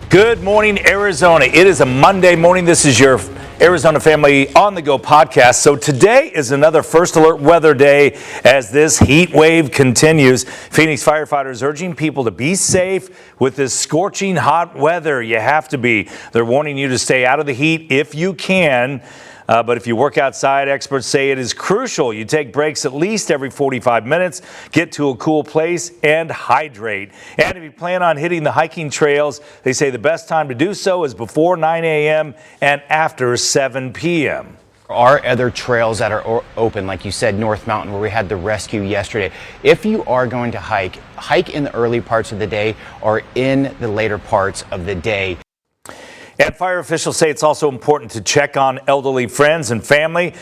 Good morning, Arizona. It is a Monday morning. This is your Arizona Family on the Go podcast. So today is another first alert weather day as this heat wave continues. Phoenix firefighters urging people to be safe with this scorching hot weather. You have to be. They're warning you to stay out of the heat if you can. But if you work outside, experts say it is crucial you take breaks at least every 45 minutes, get to a cool place, and hydrate. And if you plan on hitting the hiking trails, they say the best time to do so is before 9 a.m. and after 7 p.m. There are other trails that are open, like you said, North Mountain, where we had the rescue yesterday. If you are going to hike in the early parts of the day or in the later parts of the day. And fire officials say it's also important to check on elderly friends and family.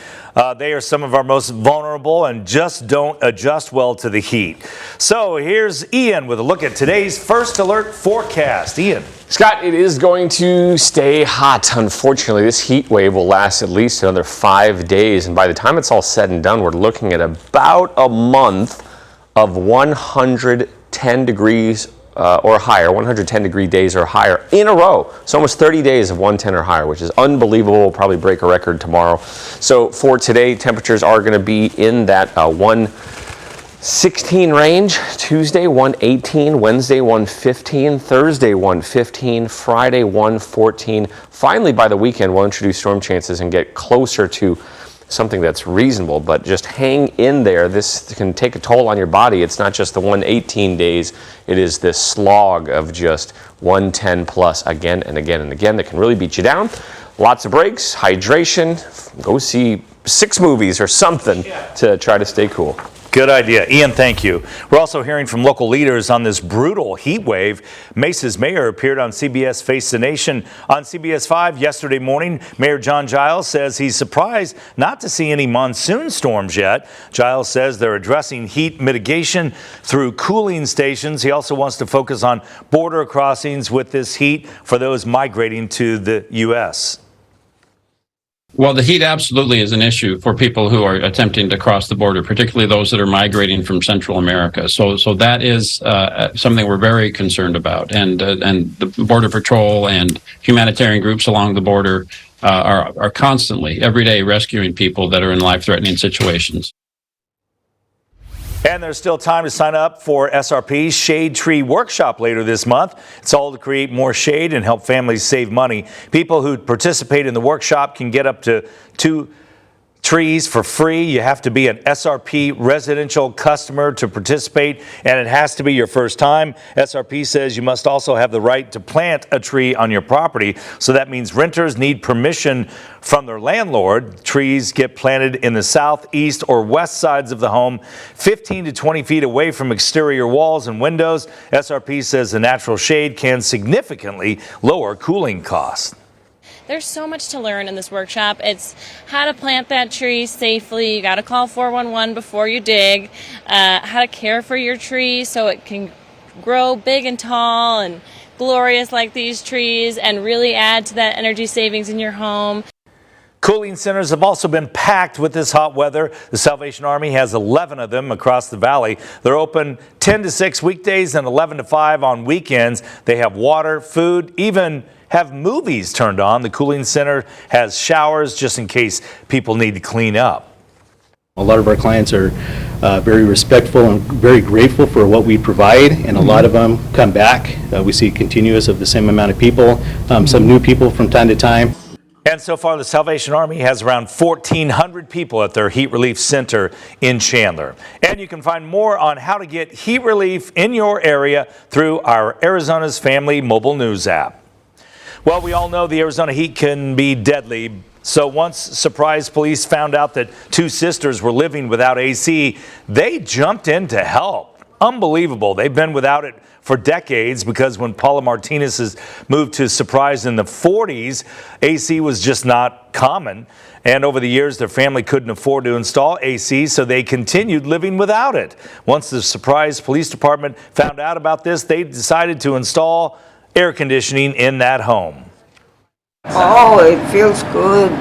They are some of our most vulnerable and just don't adjust well to the heat. So here's Ian with a look at today's first alert forecast. Ian. Scott, it is going to stay hot. Unfortunately, this heat wave will last at least another 5 days. And by the time it's all said and done, we're looking at about a month of 110 degrees or higher, 110-degree days or higher in a row. So almost 30 days of 110 or higher, which is unbelievable. We'll probably break a record tomorrow. So for today, temperatures are going to be in that 116 range. Tuesday, 118. Wednesday, 115. Thursday, 115. Friday, 114. Finally, by the weekend, we'll introduce storm chances and get closer to something that's reasonable, but just hang in there. This can take a toll on your body. It's not just the 118 days. It is this slog of just 110 plus again and again and again that can really beat you down. Lots of breaks, hydration, go see 6 movies or something to try to stay cool. Good idea. Ian, thank you. We're also hearing from local leaders on this brutal heat wave. Mesa's mayor appeared on CBS Face the Nation on CBS 5 yesterday morning. Mayor John Giles says he's surprised not to see any monsoon storms yet. Giles says they're addressing heat mitigation through cooling stations. He also wants to focus on border crossings with this heat for those migrating to the U.S. Well, the heat absolutely is an issue for people who are attempting to cross the border, particularly those that are migrating from Central America. So that is something we're very concerned about. And the Border Patrol and humanitarian groups along the border are constantly, every day, rescuing people that are in life-threatening situations. And there's still time to sign up for SRP's Shade Tree Workshop later this month. It's all to create more shade and help families save money. People who participate in the workshop can get up to 2 trees for free. You have to be an SRP residential customer to participate, and it has to be your first time. SRP says you must also have the right to plant a tree on your property. So that means renters need permission from their landlord. Trees get planted in the south, east, or west sides of the home, 15 to 20 feet away from exterior walls and windows. SRP says the natural shade can significantly lower cooling costs. There's so much to learn in this workshop. It's how to plant that tree safely. You got to call 411 before you dig. How to care for your tree so it can grow big and tall and glorious like these trees and really add to that energy savings in your home. Cooling centers have also been packed with this hot weather. The Salvation Army has 11 of them across the valley. They're open 10 to 6 weekdays and 11 to 5 on weekends. They have water, food, even have movies turned on. The cooling center has showers just in case people need to clean up. A lot of our clients are very respectful and very grateful for what we provide, and a lot of them come back. We see continuous of the same amount of people, some new people from time to time. And so far, the Salvation Army has around 1,400 people at their heat relief center in Chandler. And you can find more on how to get heat relief in your area through our Arizona's Family mobile news app. Well, we all know the Arizona heat can be deadly. So once Surprise Police found out that 2 sisters were living without AC, they jumped in to help. Unbelievable. They've been without it for decades because when Paula Martinez moved to Surprise in the 40s, AC was just not common. And over the years, their family couldn't afford to install AC, so they continued living without it. Once the Surprise Police Department found out about this, they decided to install air conditioning in that home. Oh, it feels good.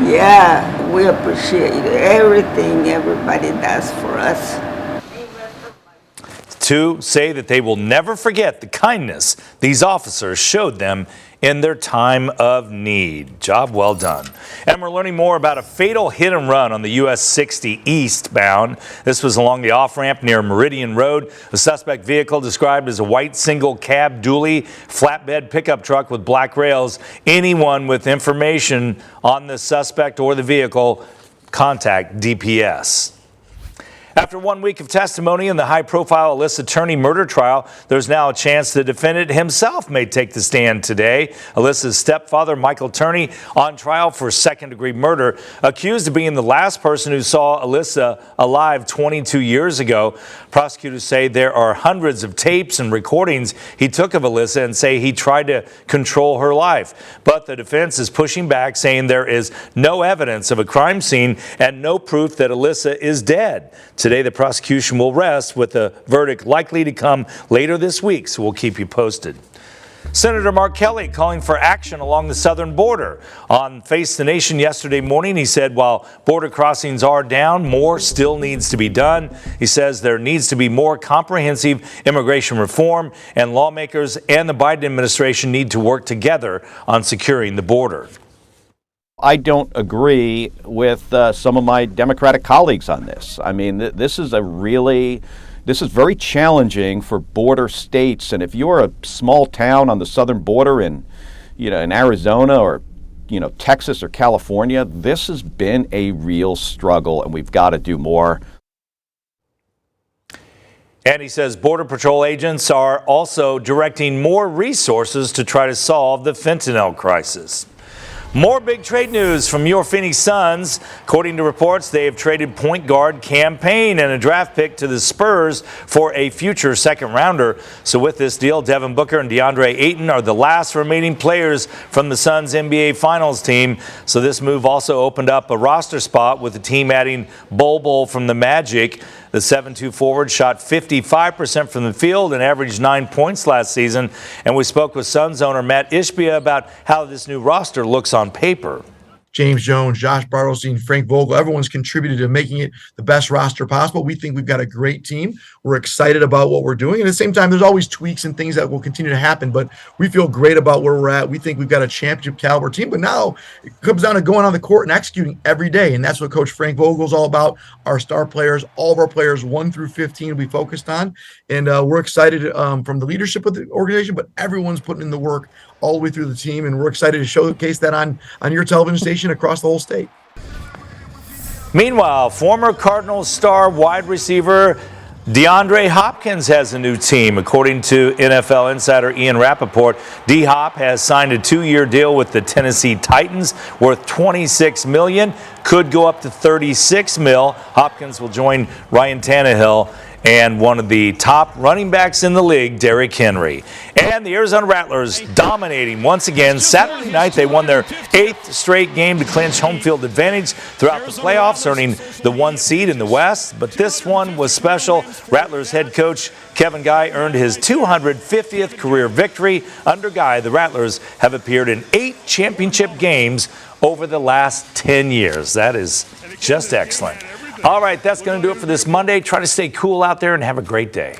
Yeah, we appreciate everything everybody does for us. Two say that they will never forget the kindness these officers showed them in their time of need. Job well done. And we're learning more about a fatal hit and run on the US 60 eastbound. This was along the off-ramp near Meridian Road. The suspect vehicle described as a white single cab dually flatbed pickup truck with black rails. Anyone with information on the suspect or the vehicle, contact DPS. After 1 week of testimony in the high-profile Alyssa Turney murder trial, there's now a chance the defendant himself may take the stand today. Alyssa's stepfather, Michael Turney, on trial for second-degree murder, accused of being the last person who saw Alyssa alive 22 years ago. Prosecutors say there are hundreds of tapes and recordings he took of Alyssa and say he tried to control her life. But the defense is pushing back, saying there is no evidence of a crime scene and no proof that Alyssa is dead. Today, the prosecution will rest, with the verdict likely to come later this week, so we'll keep you posted. Senator Mark Kelly calling for action along the southern border. On Face the Nation yesterday morning, he said while border crossings are down, more still needs to be done. He says there needs to be more comprehensive immigration reform, and lawmakers and the Biden administration need to work together on securing the border. I don't agree with some of my Democratic colleagues on this. I mean, this is very challenging for border states. And if you're a small town on the southern border in Arizona or, Texas or California, this has been a real struggle, and we've got to do more. And he says Border Patrol agents are also directing more resources to try to solve the fentanyl crisis. More big trade news from your Phoenix Suns. According to reports, they have traded point guard Cam Payne and a draft pick to the Spurs for a future second rounder. So with this deal, Devin Booker and DeAndre Ayton are the last remaining players from the Suns NBA Finals team. So this move also opened up a roster spot, with the team adding Bol Bol from the Magic. The 7'2" forward shot 55% from the field and averaged 9 points last season. And we spoke with Suns owner Matt Ishbia about how this new roster looks on paper. James Jones, Josh Bartelstein, Frank Vogel, everyone's contributed to making it the best roster possible. We think we've got a great team. We're excited about what we're doing. And at the same time, there's always tweaks and things that will continue to happen, but we feel great about where we're at. We think we've got a championship caliber team, but now it comes down to going on the court and executing every day. And that's what Coach Frank Vogel's all about. Our star players, all of our players 1 through 15 will be focused on. And we're excited from the leadership of the organization, but everyone's putting in the work all the way through the team, and we're excited to showcase that on your television station across the whole state. Meanwhile, former Cardinals star wide receiver DeAndre Hopkins has a new team. According to NFL insider Ian Rappaport, D-Hop has signed a 2-year deal with the Tennessee Titans worth $26 million, could go up to $36 million. Hopkins will join Ryan Tannehill and one of the top running backs in the league, Derrick Henry. And the Arizona Rattlers dominating once again. Saturday night, they won their 8th straight game to clinch home field advantage throughout the playoffs, earning the 1 seed in the West. But this one was special. Rattlers head coach Kevin Guy earned his 250th career victory. Under Guy, the Rattlers have appeared in 8 championship games over the last 10 years. That is just excellent. All right, that's going to do it for this Monday. Try to stay cool out there and have a great day.